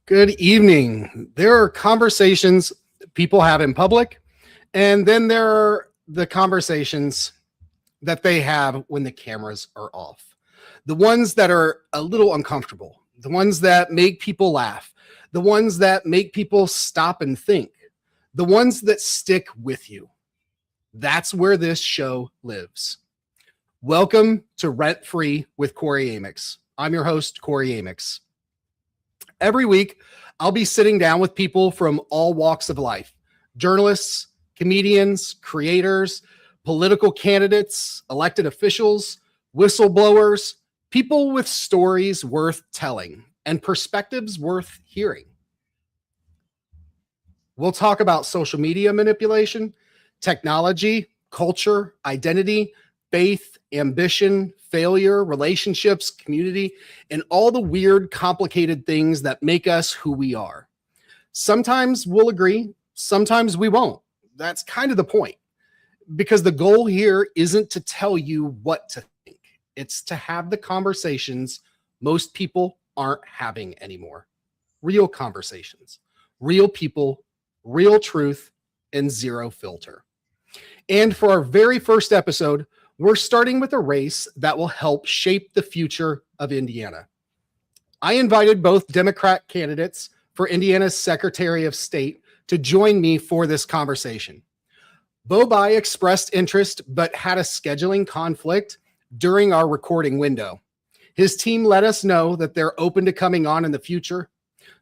Good evening. There are conversations people have in public, and then there are the conversations that they have when the cameras are off. The ones that are a little uncomfortable, the ones that make people laugh, the ones that make people stop and think, the ones that stick with you. That's where this show lives. Welcome to Rent Free with Kory Amyx. I'm your host, Kory Amyx. Every week, I'll be sitting down with people from all walks of life: journalists, comedians, creators, political candidates, elected officials, whistleblowers, people with stories worth telling and perspectives worth hearing. We'll talk about social media manipulation, technology, culture, identity, faith, ambition, failure, relationships, community, and all the weird, complicated things that make us who we are. Sometimes we'll agree, sometimes we won't. That's kind of the point, because the goal here isn't to tell you what to think. It's to have the conversations most people aren't having anymore. Real conversations, real people, real truth, and zero filter. And for our very first episode, we're starting with a race that will help shape the future of Indiana. I invited both Democrat candidates for Indiana's Secretary of State to join me for this conversation. Bobai expressed interest but had a scheduling conflict during our recording window. His team let us know that they're open to coming on in the future.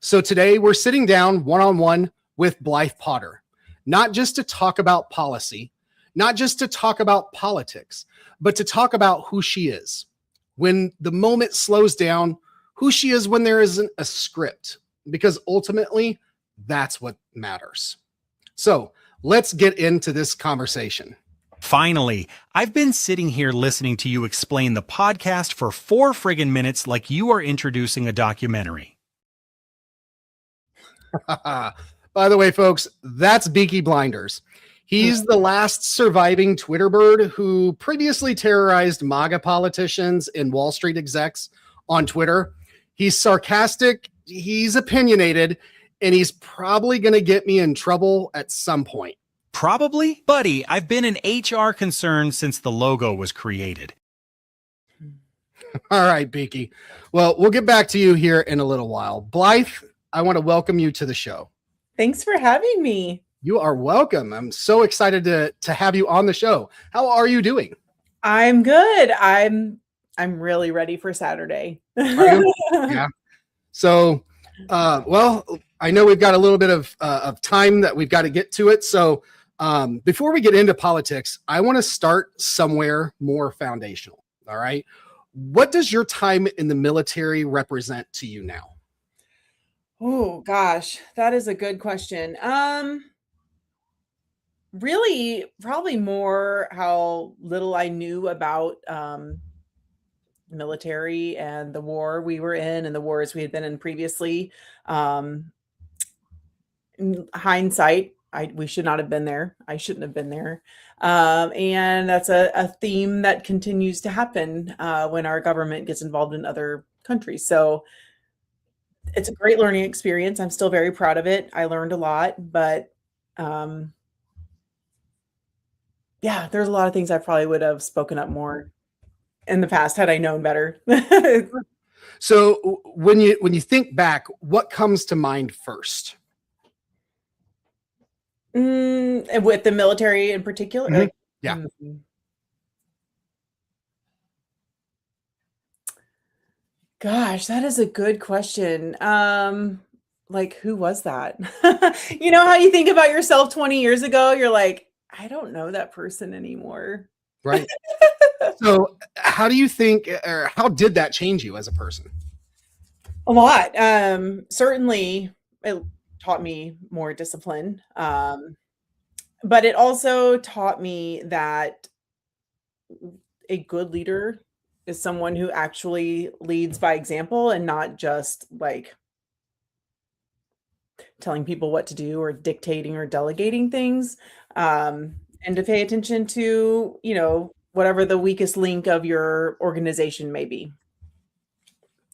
So today we're sitting down one-on-one with Blythe Potter, not just to talk about policy, not just to talk about politics, but to talk about who she is. When the moment slows down, who she is when there isn't a script, because ultimately that's what matters. So let's get into this conversation. Finally, I've been sitting here listening to you explain the podcast for 4 friggin' minutes like you are introducing a documentary. By the way, folks, that's Beaky Blinders. He's the last surviving Twitter bird who previously terrorized MAGA politicians and Wall Street execs on Twitter. He's sarcastic, he's opinionated, and he's probably going to get me in trouble at some point. Probably? Buddy, I've been an HR concern since the logo was created. All right, Beaky. Well, we'll get back to you here in a little while. Blythe, I want to welcome you to the show. Thanks for having me. You are welcome. I'm so excited to have you on the show. How are you doing? I'm good. I'm really ready for Saturday. Are you? Yeah. So, well, I know we've got a little bit of time that we've got to get to it. So before we get into politics, I want to start somewhere more foundational. All right. What does your time in the military represent to you now? Oh gosh, that is a good question. Really, probably more how little I knew about military and the war we were in and the wars we had been in previously. In hindsight, we should not have been there. I shouldn't have been there. And that's a theme that continues to happen when our government gets involved in other countries. So it's a great learning experience. I'm still very proud of it. I learned a lot, but yeah, there's a lot of things I probably would have spoken up more in the past had I known better. So when you think back, what comes to mind first? And with the military in particular? Mm-hmm. Yeah. Gosh, that is a good question. Like, who was that? You know how you think about yourself 20 years ago? You're like, I don't know that person anymore. Right. So how do you think, or how did that change you as a person? A lot. Certainly it taught me more discipline. But it also taught me that a good leader is someone who actually leads by example and not just like telling people what to do or dictating or delegating things. And to pay attention to, you know, whatever the weakest link of your organization may be.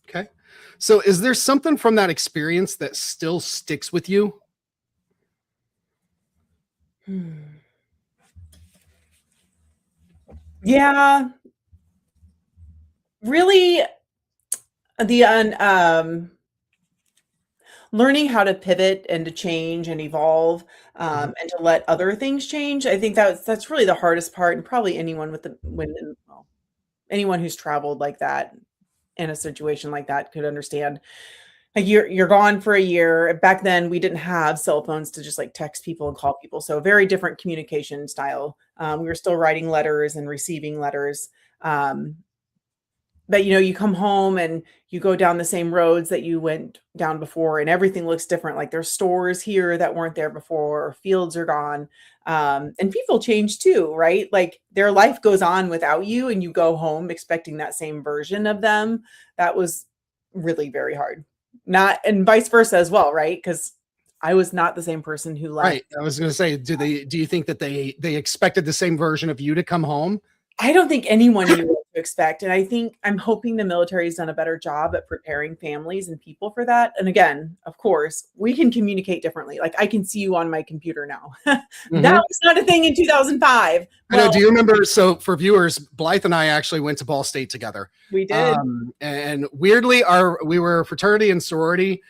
Okay. So is there something from that experience that still sticks with you? Yeah, really the learning how to pivot and to change and evolve, Mhm. and to let other things change. I think that's really the hardest part, and probably anyone with the when well, anyone who's traveled like that in a situation like that could understand. Like you're gone for a year. Back then, we didn't have cell phones to just like text people and call people, so very different communication style. We were still writing letters and receiving letters. Um, but you come home and you go down the same roads that you went down before, and everything looks different. Like there's stores here that weren't there before, or fields are gone. And people change too, right? Like their life goes on without you, and you go home expecting that same version of them. That was really very hard. Not and vice versa as well, right? Because I was not the same person who left. Right. I was going to say, do you think that they expected the same version of you to come home? I don't think anyone knew what to expect, and I'm hoping the military has done a better job at preparing families and people for that. And again, of course, we can communicate differently. Like I can see you on my computer now. That Mhm. was not a thing in 2005. I know. Well, Do you remember? So for viewers, Blythe and I actually went to Ball State together. we did. And weirdly, we were fraternity and sorority,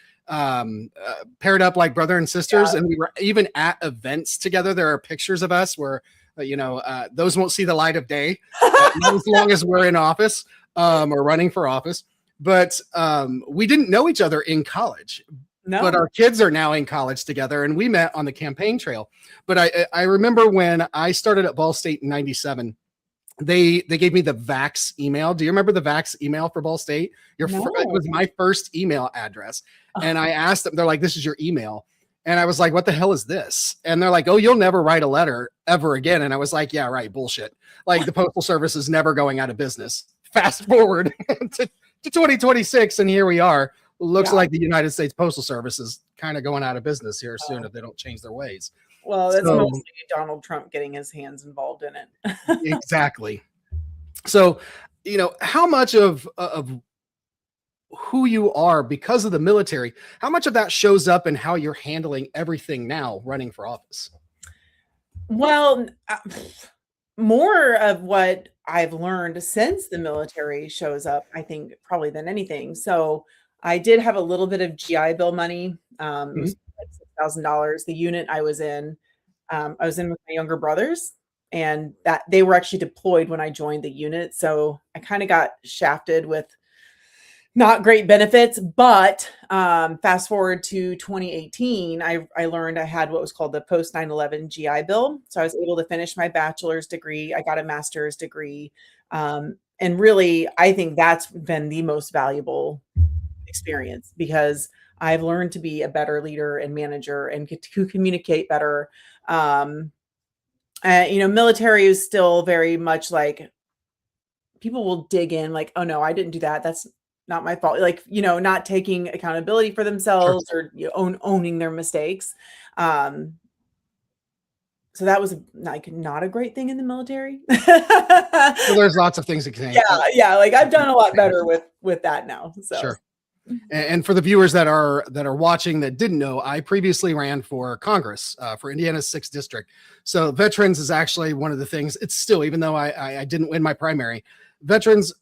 paired up like brother and sisters, Yeah. and we were even at events together. There are pictures of us where those won't see the light of day, not as long as we're in office or running for office. But we didn't know each other in college. But No. our kids are now in college together, and we met on the campaign trail. But I remember when I started at Ball State in '97. They gave me the Vax email. Do you remember the Vax email for Ball State? It No. was my first email address. And Oh. I asked them, they're like, this is your email. And I was like, what the hell is this? And they're like, oh, you'll never write a letter ever again. And I was like, yeah, right. Bullshit. Like the Postal Service is never going out of business. Fast forward to 2026. And here we are. Looks Yeah. like the United States Postal Service is kind of going out of business here soon Oh. if they don't change their ways. Well, that's So mostly Donald Trump getting his hands involved in it. exactly. So, how much of who you are because of the military, how much of that shows up in how you're handling everything now running for office? Well, more of what I've learned since the military shows up, I think, probably than anything. So I did have a little bit of GI Bill money. It Mhm. was like $6,000. The unit I was in with my younger brothers, and that they were actually deployed when I joined the unit. So I kind of got shafted with not great benefits, but fast forward to 2018, I learned I had what was called the post 9/11 GI Bill. So I was able to finish my bachelor's degree. I got a master's degree. And really, I think that's been the most valuable experience because I've learned to be a better leader and manager and get to communicate better. Um, Military is still very much like people will dig in, like, oh no, I didn't do that. That's not my fault. Like, not taking accountability for Sure. themselves or owning their mistakes. Um, so that was like not a great thing in the military. Well, there's lots of things that can. Yeah. Like I've done a lot better with that now. So Sure. And for the viewers that are watching that didn't know, I previously ran for Congress for Indiana's 6th district. So veterans is actually one of the things. It's still, even though I didn't win my primary, veterans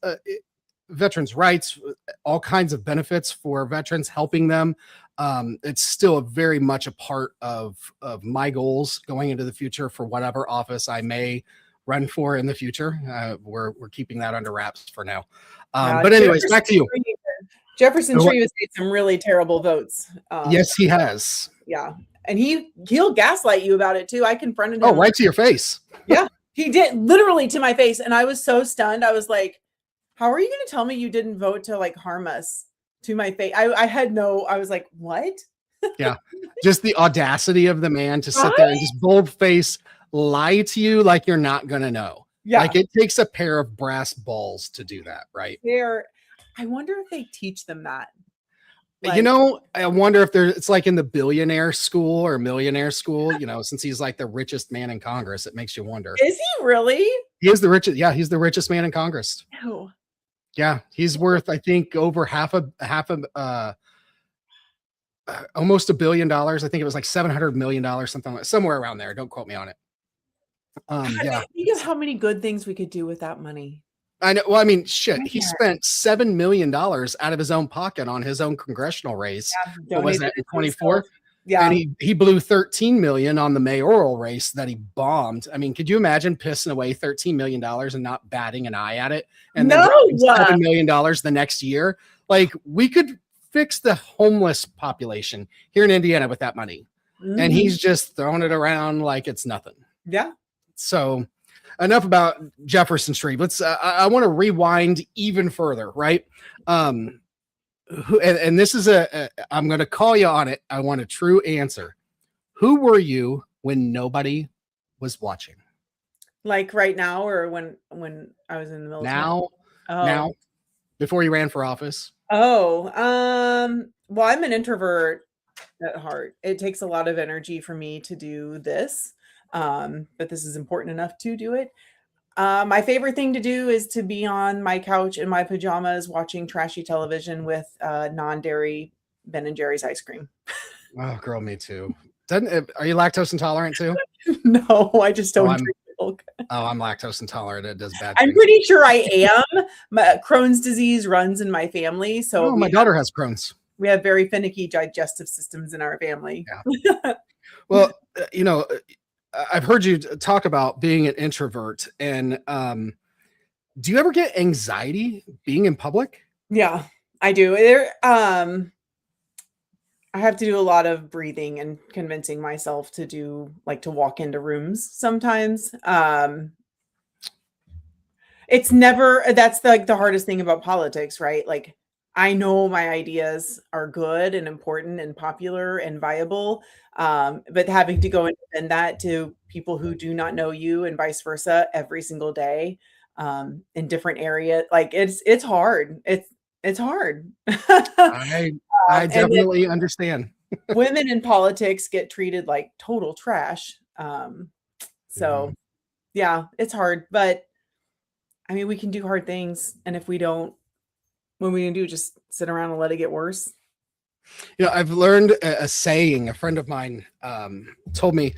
rights, all kinds of benefits for veterans, helping them. It's still very much a part of my goals going into the future for whatever office I may run for in the future. We're keeping that under wraps for now. yeah, But anyways, back to you. Jefferson So what- Tree has made some really terrible votes. Yes, he has. Yeah. And he'll gaslight you about it too. I confronted him. Oh, right to your face. Yeah, he did literally to my face. And I was so stunned. I was like, how are you going to tell me you didn't vote to like harm us to my face? I was like, what? Yeah. Just the audacity of the man to sit there and just bold face lie to you like you're not going to know. Yeah. Like it takes a pair of brass balls to do that, right? I wonder if they teach them that. I wonder if it's like in the billionaire school or millionaire school, since he's like the richest man in Congress, it makes you wonder. Is he really? He is the richest. Yeah, he's the richest man in Congress. No. Yeah, he's worth, I think, over almost $1 billion. I think it was like $700 million, something like, somewhere around there. Don't quote me on it. Yeah. Think of how many good things we could do with that money. I know. Well, I mean, shit, he Yeah. spent $7 million out of his own pocket on his own congressional race. What was that, in 24? Yeah. And he blew 13 million on the mayoral race that he bombed. I mean, could you imagine pissing away $13 million and not batting an eye at it? And then $7 million the next year? Like, we could fix the homeless population here in Indiana with that money. Mm-hmm. And he's just throwing it around like it's nothing. Yeah. So enough about Jefferson Street. Let's I want to rewind even further, right? And this is I'm going to call you on it. I want a true answer. Who were you when nobody was watching? Like right now, or when I was in the military? Now, before you ran for office. Well, I'm an introvert at heart. It takes a lot of energy for me to do this. But this is important enough to do it. My favorite thing to do is to be on my couch in my pajamas watching trashy television with non-dairy Ben & Jerry's ice cream. Oh, girl, me too. Are you lactose intolerant too? No, I just don't drink milk. Oh, I'm lactose intolerant. It does bad. I'm pretty sure I am. Crohn's disease runs in my family. So my daughter has Crohn's. We have very finicky digestive systems in our family. Yeah. Well, I've heard you talk about being an introvert, and do you ever get anxiety being in public? Yeah, I do. I have to do a lot of breathing and convincing myself to walk into rooms sometimes. It's never, that's the hardest thing about politics, right? Like, I know my ideas are good and important and popular and viable, but having to go and defend that to people who do not know you and vice versa every single day, in different areas, like it's hard. It's hard. I definitely understand. Women in politics get treated like total trash. So yeah, it's hard, but I mean, we can do hard things. And if we don't, what we can do, just sit around and let it get worse. I've learned a saying. A friend of mine told me,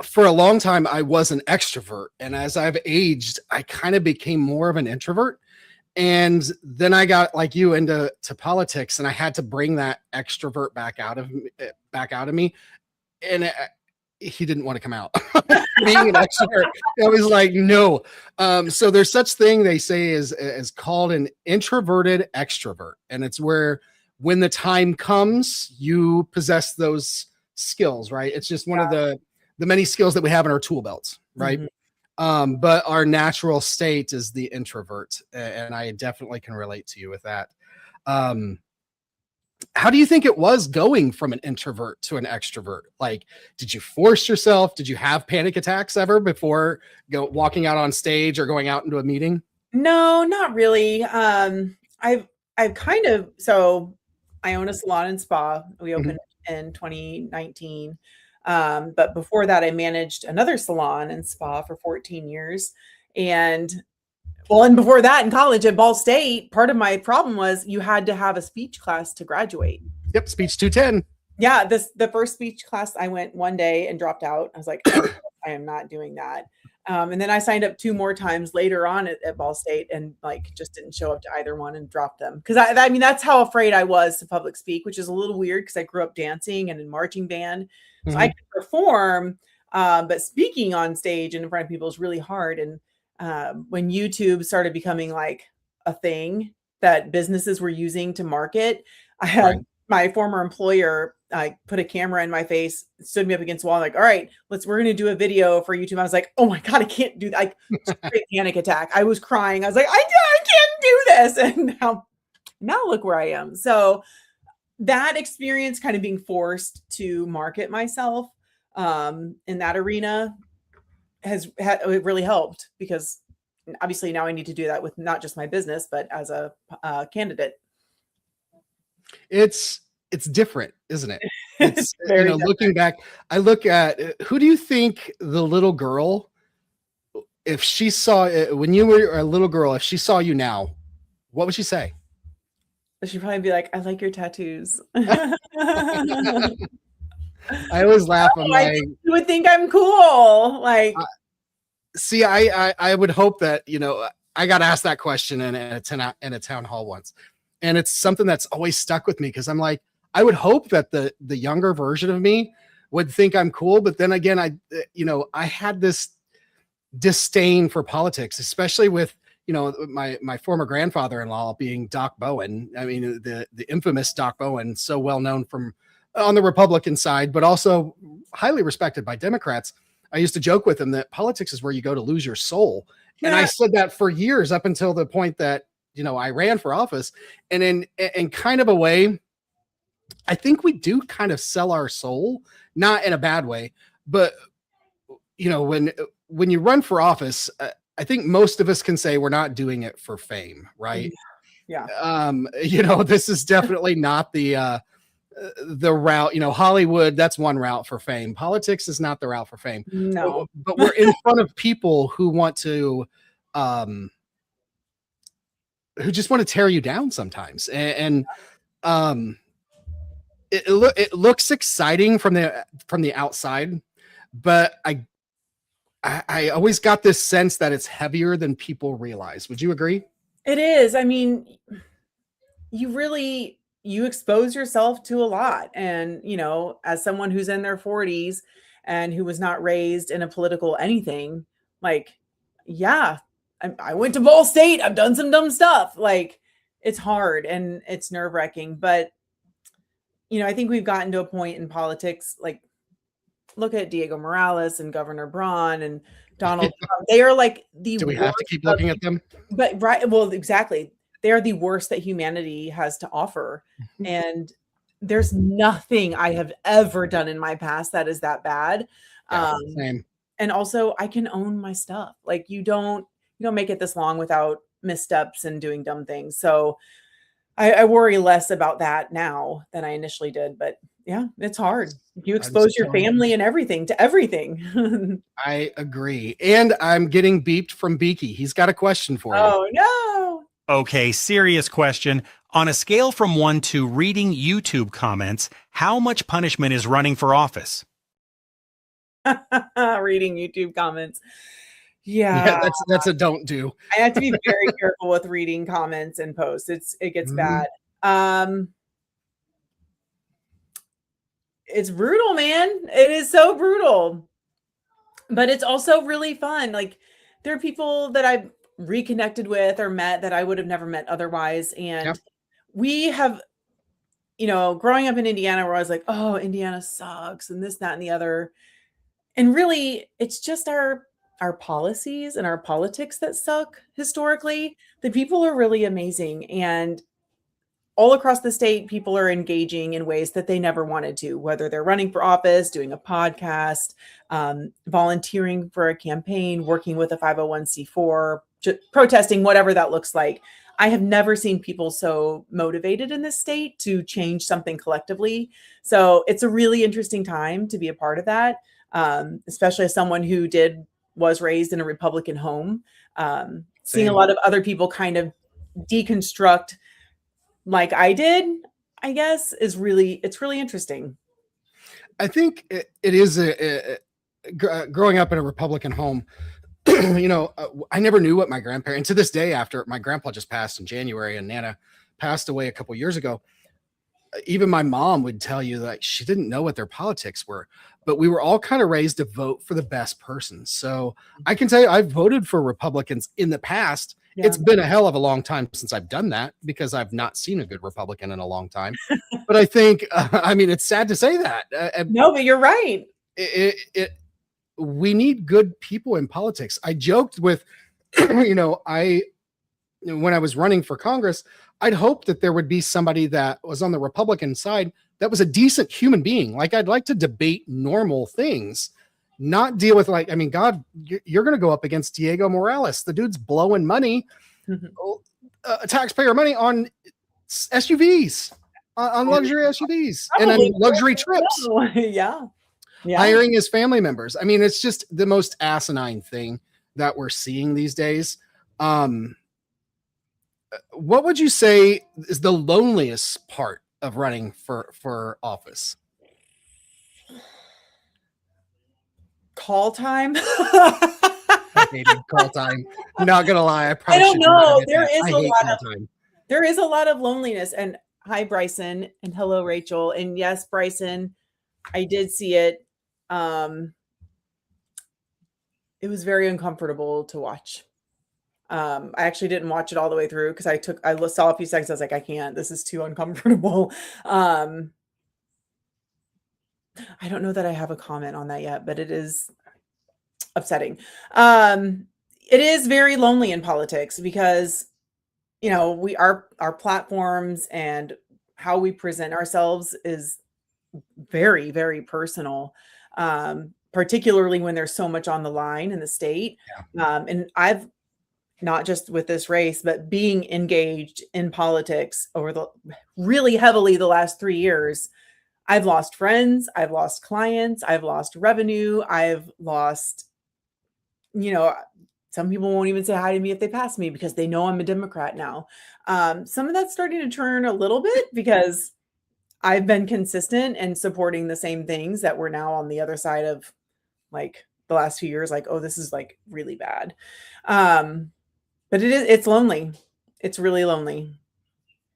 for a long time I was an extrovert, and as I've aged, I kind of became more of an introvert. And then I got, like you, into politics, and I had to bring that extrovert back out of me. And he didn't want to come out. Being an extrovert, I was like, no. So there's such thing they say is called an introverted extrovert, and it's where when the time comes, you possess those skills, right? It's just one of the many skills that we have in our tool belts, right? Mm-hmm. But our natural state is the introvert, and I definitely can relate to you with that. How do you think it was going from an introvert to an extrovert? Like, did you force yourself? Did you have panic attacks ever before walking out on stage or going out into a meeting? No, not really. I've kind of, so I own a salon and spa. We opened in 2019. But before that, I managed another salon and spa for 14 years. And before that, in college at Ball State, part of my problem was you had to have a speech class to graduate. Yep, speech 210. Yeah, the first speech class I went one day and dropped out. I was like, I am not doing that. And then I signed up 2 more times later on at Ball State, and just didn't show up to either one and dropped them. Because I mean, that's how afraid I was to public speak, which is a little weird because I grew up dancing and in marching band. So I could perform, but speaking on stage and in front of people is really hard. And when YouTube started becoming like a thing that businesses were using to market, I had my former employer put a camera in my face, stood me up against the wall, like, all right, we're going to do a video for YouTube. I was like, oh my God, I can't do that. Panic attack. I was crying. I was like, I can't do this. And now look where I am. So that experience, kind of being forced to market myself in that arena, it really helped, because obviously now I need to do that with not just my business, but as a candidate. It's different, isn't it? It's very looking back, I look at, who do you think the little girl, if she saw when you were a little girl, if she saw you now, What would she say? She'd probably be like, "I like your tattoos." I always laugh. I'm I like, think you would think I'm cool. Like, see, I would hope that, I got asked that question in a town hall once, and it's something that's always stuck with me because I'm like, I would hope that the younger version of me would think I'm cool, but then again, I had this disdain for politics, especially with my former grandfather-in-law being Doc Bowen. I mean, the infamous Doc Bowen, so well known from on the Republican side, but also highly respected by Democrats. I used to joke with him that politics is where you go to lose your soul. And I said that for years up until the point that, I ran for office. And in kind of a way, I think we do kind of sell our soul, not in a bad way, but when you run for office, I think most of us can say we're not doing it for fame, right? yeah. This is definitely not the route. Hollywood, that's one route for fame. Politics is not the route for fame. No. But we're in front of people who want to who just want to tear you down sometimes. And it looks exciting from the outside, but I always got this sense that it's heavier than people realize. Would you agree? It is. I mean, you expose yourself to a lot. And, as someone who's in their 40s and who was not raised in a political anything, like, yeah, I went to Ball State. I've done some dumb stuff. Like, it's hard and it's nerve-wracking. But, I think we've gotten to a point in politics, like, look at Diego Morales and Governor Braun and Donald Trump. They are like the Do we have to keep looking at them? But right, well, exactly. They are the worst that humanity has to offer. And there's nothing I have ever done in my past that is that bad. Same. And also I can own my stuff. Like you don't make it this long without missteps and doing dumb things. So I worry less about that now than I initially did. But yeah, it's hard. You expose your family and everything to everything. I agree. And I'm getting beeped from Beaky. He's got a question for you. Oh, no. Okay, serious question. On a scale from 1 to reading YouTube comments, how much punishment is running for office? Reading YouTube comments. Yeah, that's a don't do. I have to be very careful with reading comments and posts. It gets bad. It's brutal, man. It is so brutal. But it's also really fun. Like there are people that I've reconnected with or met that I would have never met otherwise. And we have, growing up in Indiana where I was like, oh, Indiana sucks and this, that, and the other. And really, it's just our policies and our politics that suck historically. The people are really amazing. And all across the state, people are engaging in ways that they never wanted to, whether they're running for office, doing a podcast, volunteering for a campaign, working with a 501c4, protesting, whatever that looks like. I have never seen people so motivated in this state to change something collectively. So it's a really interesting time to be a part of that, especially as someone who was raised in a Republican home. Seeing a lot of other people kind of deconstruct like I did, I guess, it's really interesting. I think it is growing up in a Republican home. I never knew what my grandparents, to this day, after my grandpa just passed in January and Nana passed away a couple years ago, even my mom would tell you that she didn't know what their politics were, but we were all kind of raised to vote for the best person. So I can tell you, I've voted for Republicans in the past. Yeah. It's been a hell of a long time since I've done that because I've not seen a good Republican in a long time. But I think, it's sad to say that. No, but you're right. We need good people in politics. I joked with, when I was running for Congress, I'd hope that there would be somebody that was on the Republican side that was a decent human being. Like I'd like to debate normal things, not deal with God, you're going to go up against Diego Morales. The dude's blowing money, taxpayer money on SUVs, on luxury SUVs and then luxury trips. Yeah. Hiring his family members. It's just the most asinine thing that we're seeing these days. What would you say is the loneliest part of running for office? Call time. I hated call time. Not gonna lie, I I probably don't should not know. admit that. I hate call time. There is a lot of loneliness. And hi, Bryson, and hello, Rachel. And yes, Bryson, I did see it. It was very uncomfortable to watch. I actually didn't watch it all the way through because I saw a few seconds. I was like, I can't. This is too uncomfortable. I don't know that I have a comment on that yet, but it is upsetting. It is very lonely in politics because our platforms and how we present ourselves is very, very personal. Particularly when there's so much on the line in the state. Yeah. And I've not just with this race, but being engaged in politics really heavily the last 3 years, I've lost friends, I've lost clients, I've lost revenue, I've lost, some people won't even say hi to me if they pass me because they know I'm a Democrat now. Some of that's starting to turn a little bit because I've been consistent and supporting the same things that we're now on the other side of like the last few years, like, oh, this is like really bad. But it's lonely. It's really lonely.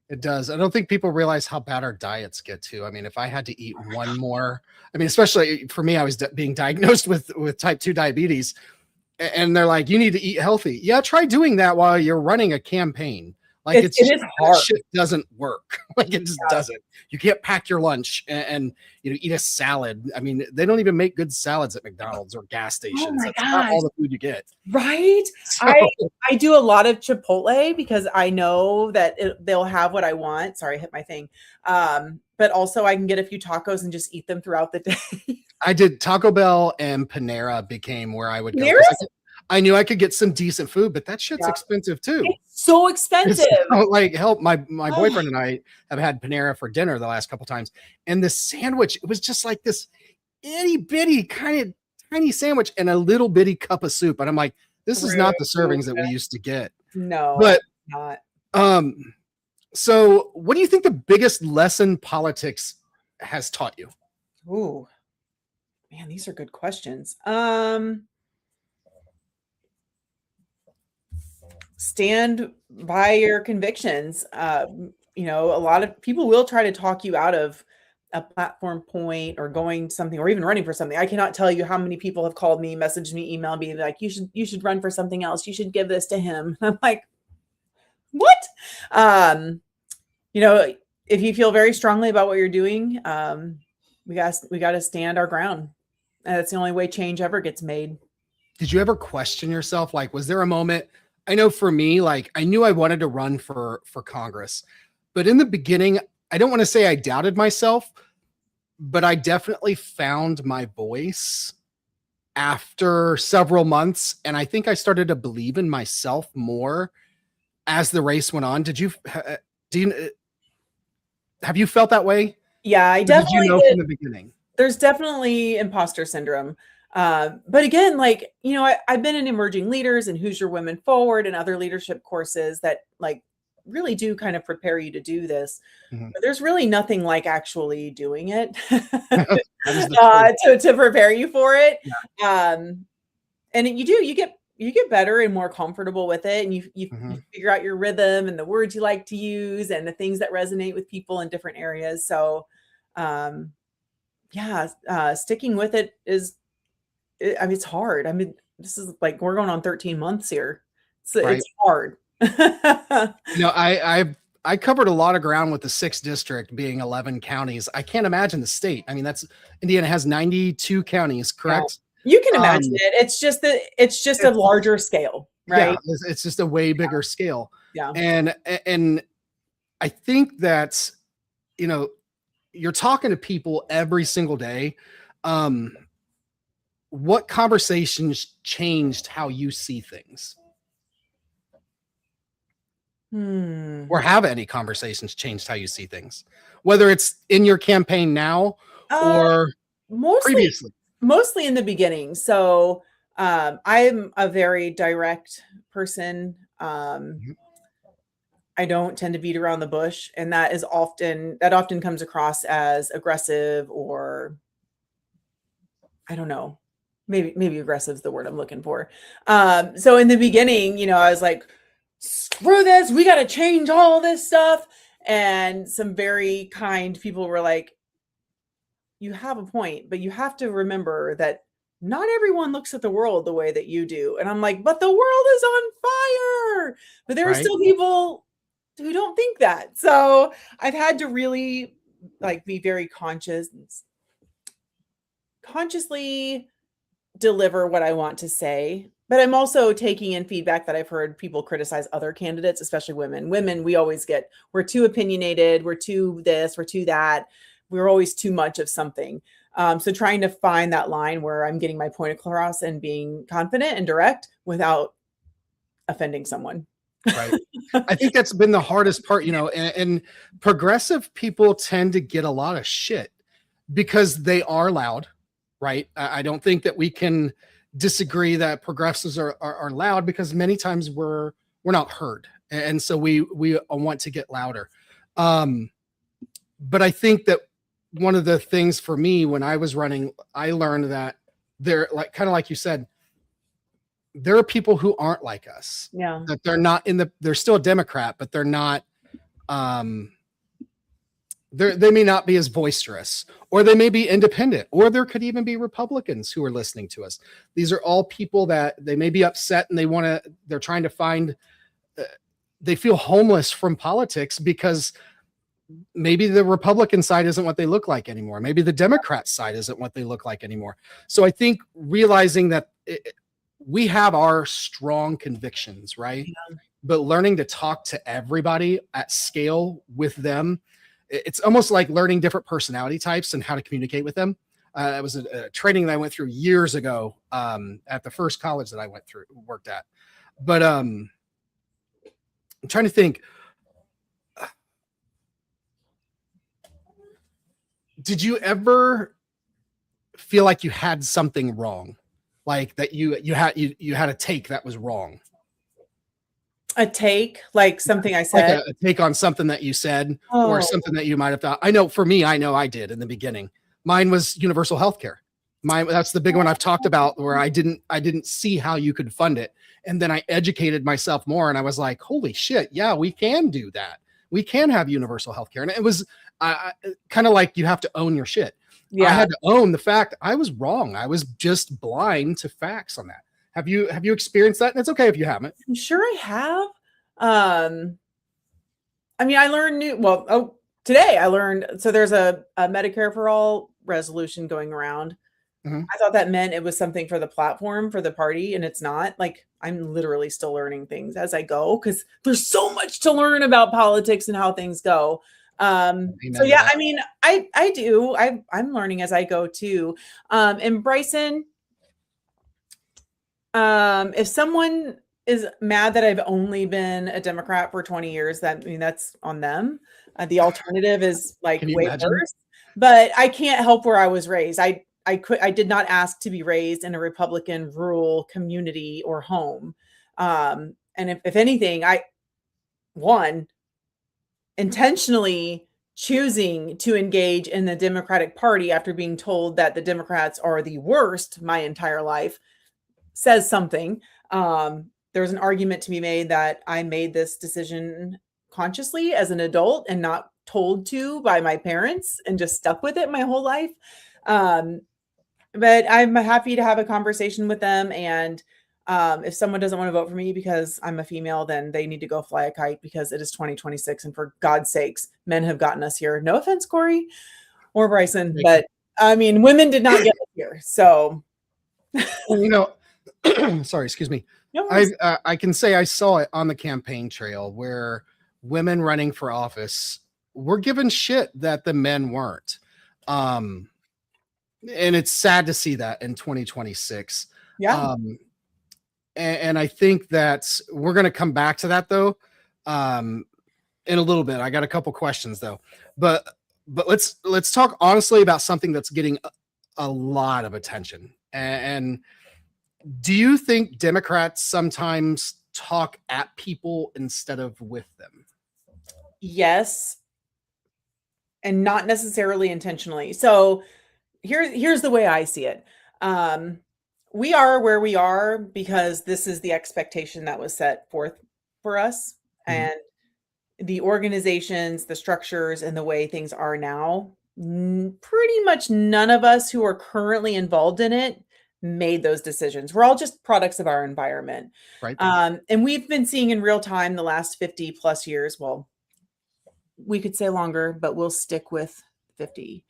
It does. I don't think people realize how bad our diets get to. I mean, if I had to eat one more, I mean, especially for me, I was being diagnosed with type 2 diabetes, and they're like, you need to eat healthy. Yeah, try doing that while you're running a campaign. Like it is hard. Shit doesn't work. Like it just doesn't. You can't pack your lunch and eat a salad. I mean, they don't even make good salads at McDonald's or gas stations. Oh my That's not all the food you get. Right. So. I do a lot of Chipotle because I know that they'll have what I want. Sorry, I hit my thing. But also I can get a few tacos and just eat them throughout the day. I did Taco Bell and Panera became where I would go. I knew I could get some decent food, but that shit's expensive too. It's so expensive. Like help my boyfriend and I have had Panera for dinner the last couple times. And the sandwich, it was just like this itty bitty kind of tiny sandwich and a little bitty cup of soup. And I'm like, this is not the servings that we used to get. No, but not. So what do you think the biggest lesson politics has taught you? Ooh, man, these are good questions. Stand by your convictions. A lot of people will try to talk you out of a platform point or going to something or even running for something. I cannot tell you how many people have called me, messaged me, emailed me like, you should run for something else. You should give this to him. I'm like, what? If you feel very strongly about what you're doing, we got to stand our ground. And that's the only way change ever gets made. Did you ever question yourself? Like, was there a moment? I know for me, like I knew I wanted to run for Congress, but in the beginning, I don't want to say I doubted myself, but I definitely found my voice after several months. And I think I started to believe in myself more as the race went on. Have you felt that way? Yeah, I definitely did. From the beginning? There's definitely imposter syndrome. But again, like, I've been in Emerging Leaders and Who's Your Women Forward and other leadership courses that like really do kind of prepare you to do this. Mm-hmm. But there's really nothing like actually doing it to prepare you for it. Yeah. And you get better and more comfortable with it. And you figure out your rhythm and the words you like to use and the things that resonate with people in different areas. So, sticking with it it's hard. I mean, this is like, we're going on 13 months here. So right. It's hard. I covered a lot of ground with the 6th district being 11 counties. I can't imagine the state. I mean, Indiana has 92 counties, correct? Yeah. You can imagine it. It's just a larger scale, right? Yeah, it's just a way bigger scale. Yeah. And I think that, you're talking to people every single day. What conversations changed how you see things? Or have any conversations changed how you see things? Whether it's in your campaign now or previously? Mostly in the beginning. So I'm a very direct person. I I don't tend to beat around the bush, and that often comes across as aggressive, or I don't know, maybe aggressive is the word I'm looking for. So in the beginning, I was like, screw this, we got to change all this stuff. And some very kind people were like, you have a point, but you have to remember that not everyone looks at the world the way that you do. And I'm like, but the world is on fire. But there are Right. still people who don't think that. So I've had to really be very consciously deliver what I want to say. But I'm also taking in feedback that I've heard people criticize other candidates, especially women. Women, we're too opinionated, we're too this, we're too that. We're always too much of something. So trying to find that line where I'm getting my point across and being confident and direct without offending someone. Right. I think that's been the hardest part, and progressive people tend to get a lot of shit because they are loud, right? I don't think that we can disagree that progressives are loud, because many times we're not heard. And so we want to get louder. But I think that one of the things for me when I was running, I learned that they're kind of like you said, there are people who aren't like us. Yeah. That they're still a Democrat, but they're not, they may not be as boisterous, or they may be independent, or there could even be Republicans who are listening to us. These are all people that they may be upset and they're trying to find, they feel homeless from politics because maybe the Republican side isn't what they look like anymore. Maybe the Democrat side isn't what they look like anymore. So I think realizing that we have our strong convictions, right? Yeah. But learning to talk to everybody at scale with them, it's almost like learning different personality types and how to communicate with them. It was a training that I went through years ago at the first college that I worked at. But I'm trying to think. Did you ever feel like you had something wrong? Like that you had a take that was wrong? A take, like something I said? Like a take on something that you said, or something that you might have thought. I know for me, I did in the beginning. Mine was universal healthcare. That's the big one I've talked about, where I didn't see how you could fund it. And then I educated myself more, and I was like, holy shit, yeah, we can do that. We can have universal healthcare. And it was kind of like you have to own your shit. Yeah. I had to own the fact I was wrong. I was just blind to facts on that. Have you experienced that? And it's okay if you haven't. I'm sure I have. I mean, I learned today I learned, so there's a Medicare for All resolution going around. Mm-hmm. I thought that meant it was something for the platform for the party, and it's not. Like, I'm literally still learning things as I go, because there's so much to learn about politics and how things go. So yeah, I mean, I do. I'm learning as I go too. And Bryson, if someone is mad that I've only been a Democrat for 20 years, that's on them. The alternative is like way worse. But I can't help where I was raised. I did not ask to be raised in a Republican rural community or home. And if anything, intentionally choosing to engage in the Democratic Party after being told that the Democrats are the worst my entire life says something. There's an argument to be made that I made this decision consciously as an adult and not told to by my parents, and just stuck with it my whole life. But I'm happy to have a conversation with them. And if someone doesn't want to vote for me because I'm a female, then they need to go fly a kite, because it is 2026. And for God's sakes, men have gotten us here. No offense, Kory or Bryson, but I mean, women did not get us here. So, sorry, excuse me. No, I can say I saw it on the campaign trail where women running for office were given shit that the men weren't. And it's sad to see that in 2026. Yeah. And I think that we're going to come back to that though, in a little bit. I got a couple questions though, but let's talk honestly about something that's getting a lot of attention. And do you think Democrats sometimes talk at people instead of with them? yes, and not necessarily intentionally. So here's the way I see it. We are where we are because this is the expectation that was set forth for us. Mhm. And the organizations, the structures, and the way things are now, pretty much none of us who are currently involved in it made those decisions. We're all just products of our environment. Right. And we've been seeing in real time the last 50 plus years. Well, we could say longer, but we'll stick with 50.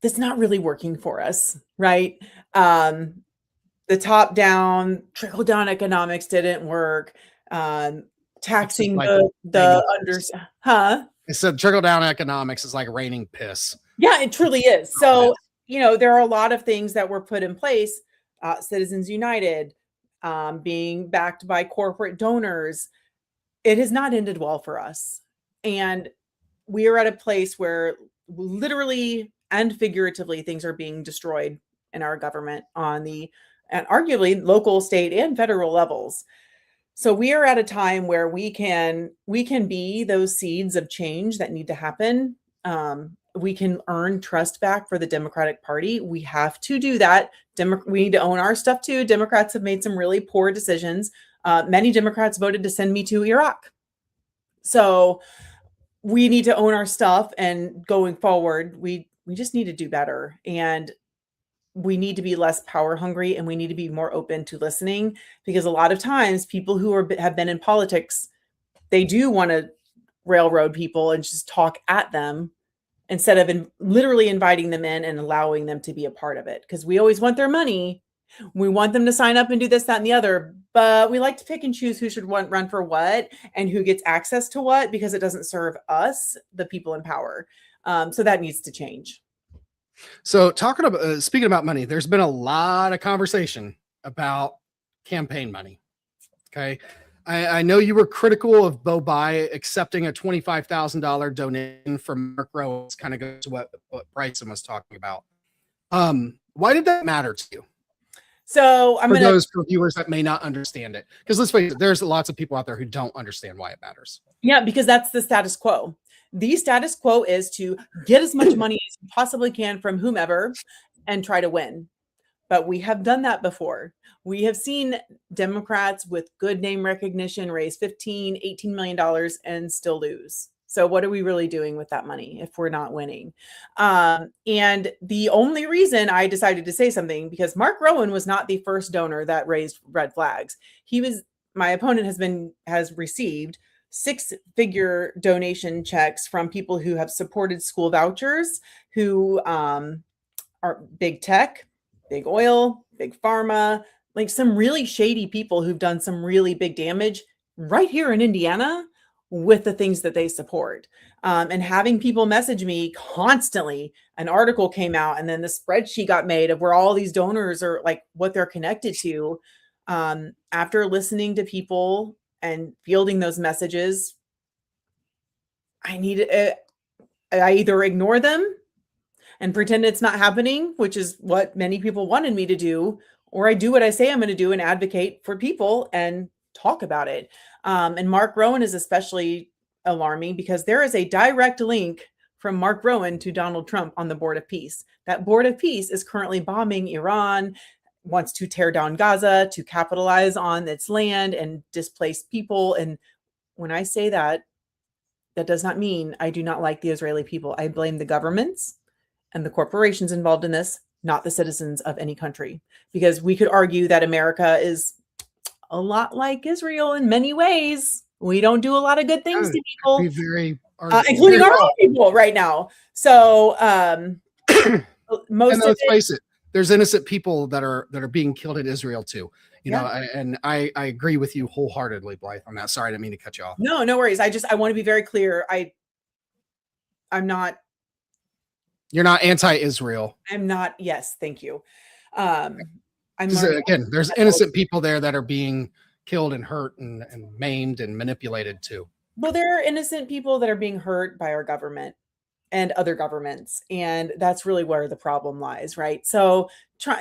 That's not really working for us, right? The top down, trickle down economics didn't work. It's just Taxing like the raining under, piss. huh? It said trickle down economics is like raining piss. Yeah, it truly is. That's what it So, is. there are a lot of things that were put in place. Citizens United, being backed by corporate donors. It has not ended well for us. And we are at a place where literally and figuratively things are being destroyed in our government on the and arguably local, state, and federal levels. So we are at a time where we can be those seeds of change that need to happen. We can earn trust back for the Democratic Party. We have to do that. We need to own our stuff too. Democrats have made some really poor decisions. Many Democrats voted to send me to Iraq. So we need to own our stuff, and going forward, we just need to do better. And we need to be less power hungry, and we need to be more open to listening, because a lot of times people who have been in politics, they do want to railroad people and just talk at them instead of literally inviting them in and allowing them to be a part of it, because we always want their money. We want them to sign up and do this, that, and the other, but we like to pick and choose who should run for what and who gets access to what, because it doesn't serve us, the people in power. So that needs to change. So talking about speaking about money, there's been a lot of conversation about campaign money. Okay. I know you were critical of Bo Bai accepting a $25,000 donation from Mark Rowe. It's kind of goes to what Bryson was talking about. Why did that matter to you? So for those viewers that may not understand it, because let's face it, there's lots of people out there who don't understand why it matters. Yeah, because that's the status quo. The status quo is to get as much money as you possibly can from whomever and try to win. But we have done that before. We have seen Democrats with good name recognition raise $15, $18 million and still lose. So what are we really doing with that money if we're not winning? And the only reason I decided to say something, because Mark Rowan was not the first donor that raised red flags. My opponent has received 6-figure donation checks from people who have supported school vouchers, who are big tech, big oil, big pharma, like some really shady people who've done some really big damage right here in Indiana with the things that they support. And having people message me constantly. An article came out, and then the spreadsheet got made of where all these donors are, like, what they're connected to. After listening to people and fielding those messages, I either ignore them and pretend it's not happening, which is what many people wanted me to do, or I do what I say I'm going to do and advocate for people and talk about it. And Mark Rowan is especially alarming, because there is a direct link from Mark Rowan to Donald Trump on the Board of Peace. That Board of Peace is currently bombing Iran, wants to tear down Gaza to capitalize on its land and displace people. And when I say that, that does not mean I do not like the Israeli people. I blame the governments and the corporations involved in this, not the citizens of any country, because we could argue that America is a lot like Israel in many ways. We don't do a lot of good things to people, including our own people right now. So most let's face it, there's innocent people that are being killed in Israel too. You know, I agree with you wholeheartedly, Blythe, on that. Sorry, I didn't mean to cut you off. No worries. I want to be very clear. I'm not. You're not anti-Israel. I'm not. Yes, thank you. Again, there's innocent people there that are being killed and hurt and maimed and manipulated too. Well, there are innocent people that are being hurt by our government. and other governments. And that's really where the problem lies, right? So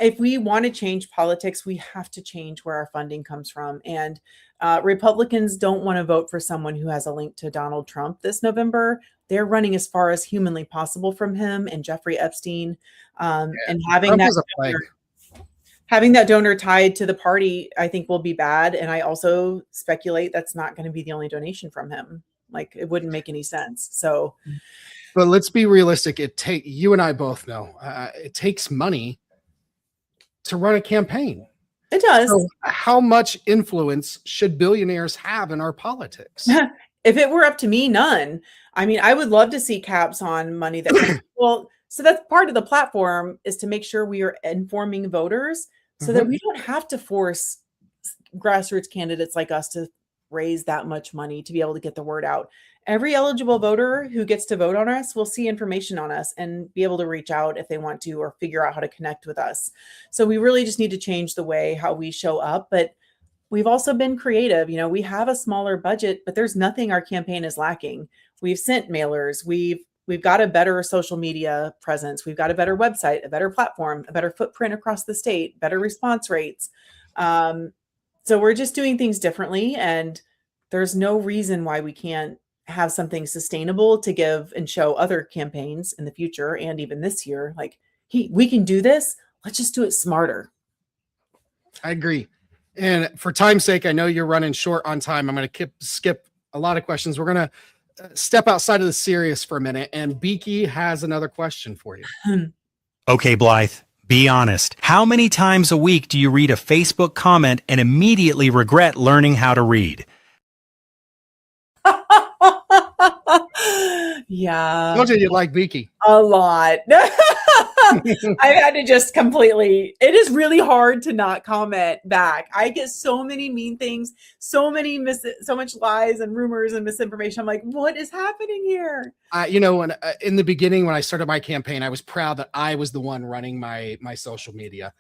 if we want to change politics, we have to change where our funding comes from. And Republicans don't want to vote for someone who has a link to Donald Trump this November. They're running as far as humanly possible from him and Jeffrey Epstein. And Trump is a plague. Having that donor tied to the party, I think, will be bad. And I also speculate that's not going to be the only donation from him. Like, it wouldn't make any sense. So, but let's be realistic. You and I both know it takes money to run a campaign. It does. So how much influence should billionaires have in our politics? If it were up to me, none. I mean, I would love to see caps on money that well, so that's part of the platform, is to make sure we are informing voters so that we don't have to force grassroots candidates like us to raise that much money to be able to get the word out. Every eligible voter who gets to vote on us will see information on us and be able to reach out if they want to, or figure out how to connect with us. So we really just need to change the way how we show up. But we've also been creative. You know, we have a smaller budget, but there's nothing our campaign is lacking. We've sent mailers. We've got a better social media presence. We've got a better website, a better platform, a better footprint across the state, better response rates. So we're just doing things differently, and there's no reason why we can't have something sustainable to give and show other campaigns in the future, and even this year. Like, we can do this. Let's just do it smarter. I agree. And for time's sake, I know you're running short on time. I'm going to skip a lot of questions. We're going to step outside of the serious for a minute. And Beaky has another question for you. Okay, Blythe, be honest. How many times a week do you read a Facebook comment and immediately regret learning how to read? Yeah. Told you you'd like Beaky. A lot. I've had to just completely, it is really hard to not comment back. I get so many mean things, so much lies and rumors and misinformation. I'm like, what is happening here? When in the beginning, when I started my campaign, I was proud that I was the one running my social media.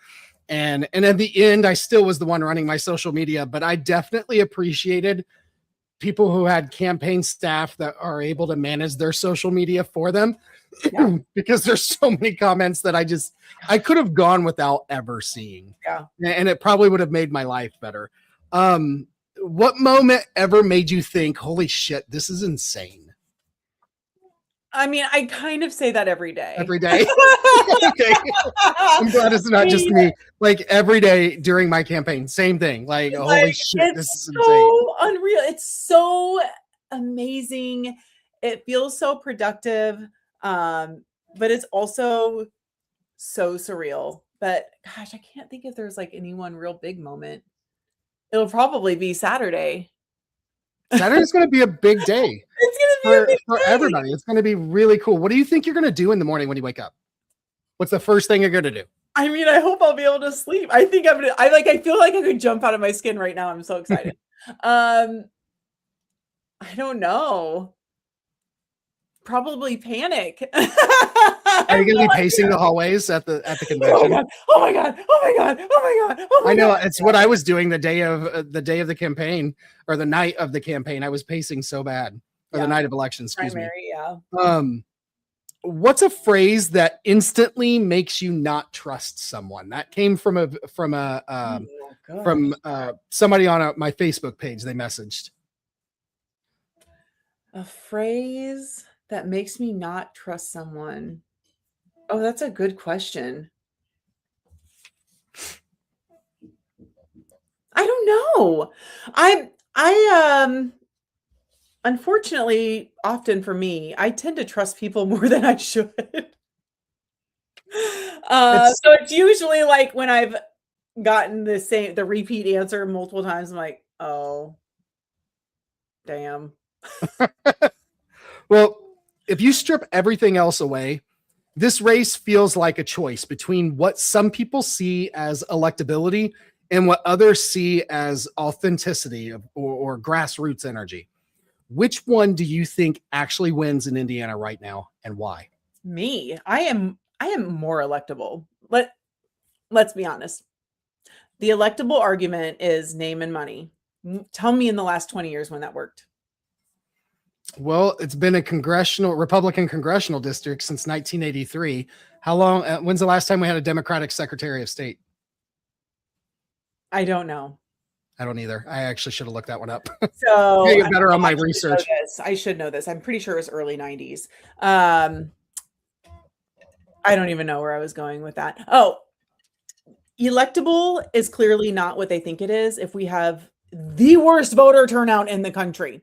And at the end, I still was the one running my social media, but I definitely appreciated people who had campaign staff that are able to manage their social media for them. Yeah. Because there's so many comments that I could have gone without ever seeing. Yeah. And it probably would have made my life better. What moment ever made you think, holy shit, this is insane? I mean, I kind of say that every day. Every day? Okay. I'm glad it's not just me. Like, every day during my campaign, same thing. Like, holy shit, this is insane. So unreal. It's so amazing. It feels so productive. But it's also so surreal. But gosh, I can't think if there's like any one real big moment. It'll probably be Saturday. Saturday's going to be a big day. It's going to be for everybody. It's going to be really cool. What do you think you're going to do in the morning when you wake up? What's the first thing you're going to do? I mean, I hope I'll be able to sleep. I think I feel like I could jump out of my skin right now. I'm so excited. I don't know. Probably panic. Are you going to be pacing the hallways at the convention? Oh my god! Oh my god! Oh my god! Oh my I know god. it's what I was doing the day of the campaign, or the night of the campaign. I was pacing so bad, or the night of election. Excuse me. Yeah. What's a phrase that instantly makes you not trust someone? That came from somebody on my Facebook page. They messaged a phrase that makes me not trust someone. Oh, that's a good question. I don't know. I unfortunately, often for me, I tend to trust people more than I should. So it's usually like when I've gotten the repeat answer multiple times, I'm like, oh, damn. Well, if you strip everything else away, this race feels like a choice between what some people see as electability and what others see as authenticity or grassroots energy. Which one do you think actually wins in Indiana right now, and why? Me. I am more electable. Let's be honest. The electable argument is name and money. Tell me in the last 20 years when that worked. Well, it's been a Republican congressional district since 1983. How long? When's the last time we had a Democratic Secretary of State? I don't know. I don't either. I actually should have looked that one up. So Get better on my research. I should know this. I'm pretty sure it was early 90s. I don't even know where I was going with that. Oh, electable is clearly not what they think it is. If we have the worst voter turnout in the country,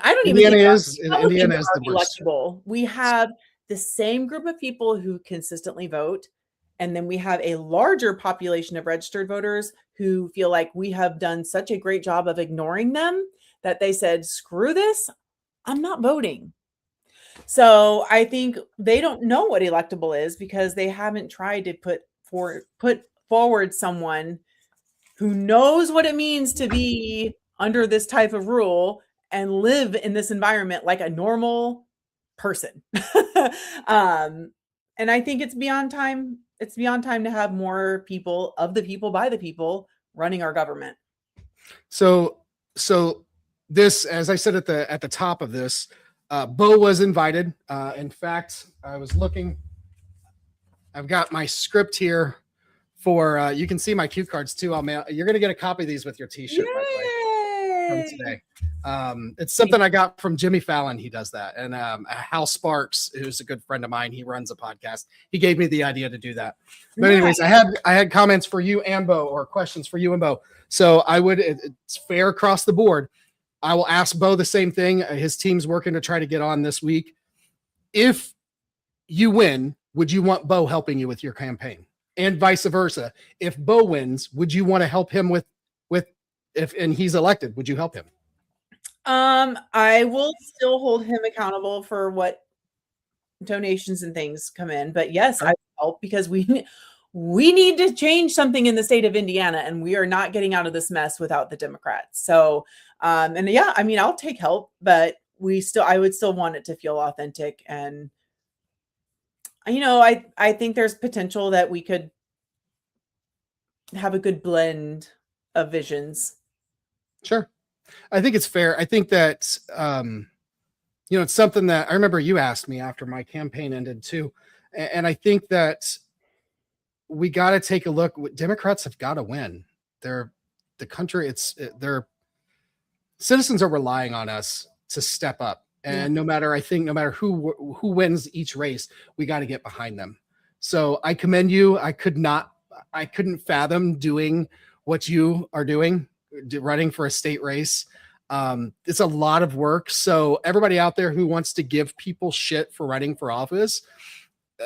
I don't even Indiana think Indiana is the worst. electable. We have the same group of people who consistently vote, and then we have a larger population of registered voters who feel like we have done such a great job of ignoring them that they said, screw this, I'm not voting. So I think they don't know what electable is because they haven't tried to put forward someone who knows what it means to be under this type of rule and live in this environment like a normal person. And I think it's beyond time. It's beyond time to have more people of the people by the people running our government. So this, as I said at the top of this, Bo was invited. In fact, I was looking. I've got my script here for. You can see my cue cards too. You're going to get a copy of these with your T-shirt. By the way, from today. It's something I got from Jimmy Fallon. He does that. And Hal Sparks, who's a good friend of mine, he runs a podcast. He gave me the idea to do that. But anyways, I had comments for you and Bo, or questions for you and Bo. So it's fair across the board. I will ask Bo the same thing. His team's working to try to get on this week. If you win, would you want Bo helping you with your campaign? And vice versa. If Bo wins, would you want to help him with and he's elected, would you help him? I will still hold him accountable for what donations and things come in, but yes, I help because we need to change something in the state of Indiana, and we are not getting out of this mess without the Democrats. So, and yeah, I mean, I'll take help, but I would still want it to feel authentic. And, I think there's potential that we could have a good blend of visions. Sure. I think it's fair. I think that, it's something that I remember you asked me after my campaign ended too. And I think that we got to take a look. Democrats have got to win. Their citizens are relying on us to step up. And no matter who wins each race, we got to get behind them. So I commend you. I couldn't fathom doing what you are doing, running for a state race. It's a lot of work. So everybody out there who wants to give people shit for running for office,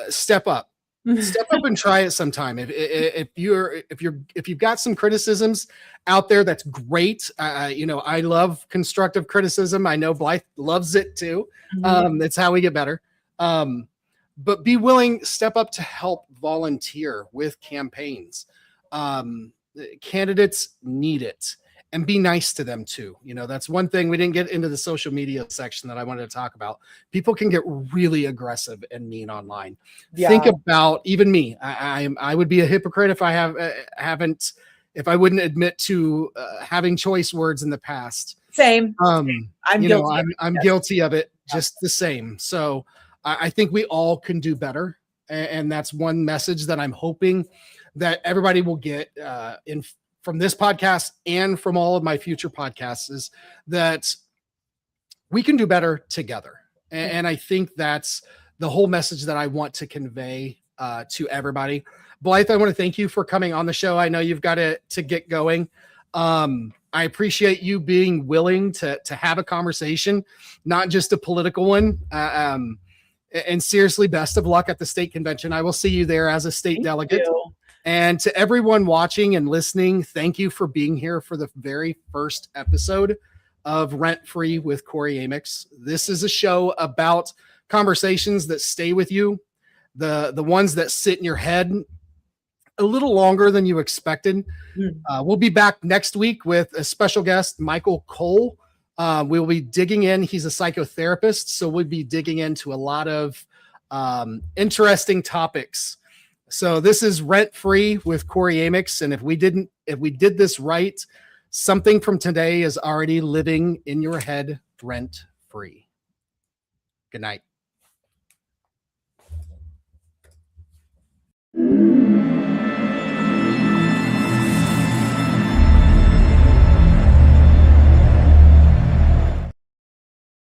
step up and try it sometime. If you've got some criticisms out there, that's great. I love constructive criticism. I know Blythe loves it too. That's how we get better. But be willing, step up to help volunteer with campaigns. Candidates need it, and be nice to them too. That's one thing we didn't get into the social media section that I wanted to talk about. People can get really aggressive and mean online. Yeah. Think about even me. I would be a hypocrite if if I wouldn't admit to having choice words in the past. Same. I'm guilty of it just the same. So I think we all can do better. And that's one message that I'm hoping that everybody will get from this podcast and from all of my future podcasts, is that we can do better together. And I think that's the whole message that I want to convey to everybody. Blythe, I want to thank you for coming on the show. I know you've got to get going. I appreciate you being willing to have a conversation, not just a political one. And seriously, best of luck at the state convention. I will see you there as a state delegate. And to everyone watching and listening, thank you for being here for the very first episode of Rent Free with Kory Amyx. This is a show about conversations that stay with you, the ones that sit in your head a little longer than you expected. We'll be back next week with a special guest, Michael Cole. We'll be digging in. He's a psychotherapist, so we'll be digging into a lot of interesting topics. So this is Rent Free with Kory Amyx, and if we did this right, something from today is already living in your head rent free. Good night.